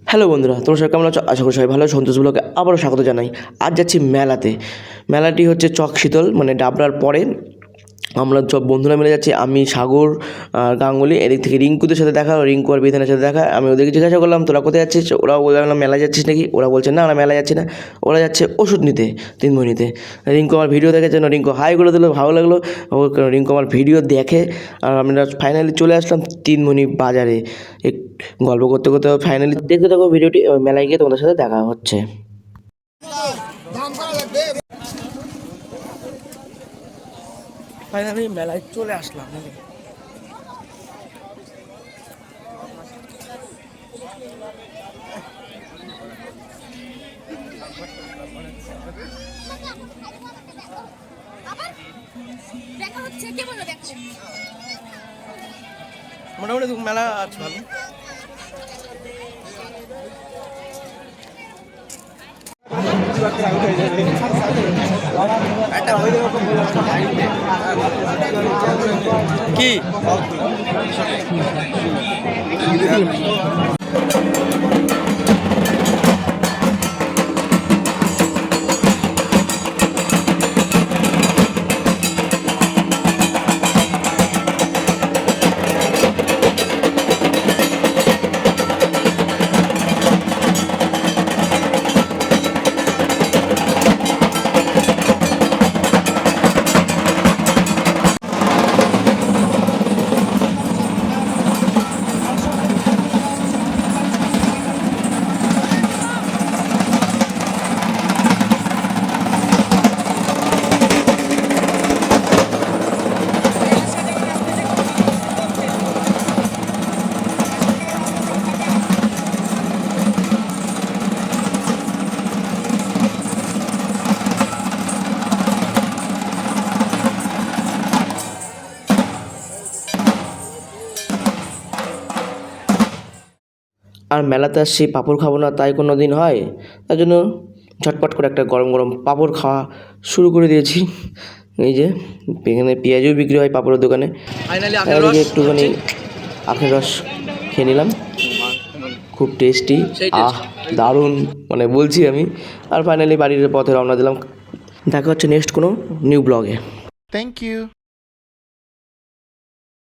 Hello বন্ধুরা, তোমরা সবাই কেমন আছো? আশা করি সবাই ভালো আছো। সন্তোষ ব্লগে আবারও স্বাগত জানাই। আজ যাচ্ছি মেলাতে। মেলাটি হচ্ছে চক শীতল, মানে ডাবরার পরে। আমরা সব বন্ধুরা মিলে যাচ্ছি, আমি, সাগর আর গাঙ্গুলি। এদিক থেকে রিঙ্কুদের সাথে দেখা, রিঙ্কু আর বিধানের সাথে দেখা। আমি ওদেরকে জিজ্ঞাসা করলাম তোরা কোথায় যাচ্ছিস, ওরাও বললাম মেলায় যাচ্ছিস নাকি। ওরা বলছে না, আমরা মেলায় যাচ্ছি না, ওরা যাচ্ছে ওষুধ নিতে, তিনমণিতে। রিঙ্কু আমার ভিডিও দেখে যেন রিঙ্কু হাই করে দিল, ভালো লাগলো। রিঙ্কু আমার ভিডিও দেখে আর আমরা ফাইনালি চলে আসলাম তিনমণি বাজারে। এক গল্প করতে করতে ফাইনালি দেখতে থাকো ভিডিওটি। মেলায় গিয়ে তোমাদের সাথে দেখা হচ্ছে। ফাইনালি মেলায় চলে আসলাম। মোটামুটি মেলা আছে ভালো। কি আর মেলাতে আসছি, পাঁপড় খাবো না তাই কোনো দিন হয়? তার জন্য ঝটপট করে একটা গরম গরম পাঁপড় খাওয়া শুরু করে দিয়েছি। এই যে এখানে পেঁয়াজও বিক্রি হয় পাঁপড়ের দোকানে। এদিকে একটুখানি আখের রস খেয়ে নিলাম, খুব টেস্টি, দারুণ, মানে বলছি আমি। আর ফাইনালি বাড়ির পথে রওনা দিলাম। দেখা হচ্ছে নেক্সট কোনো নিউ ব্লগে। Thank you.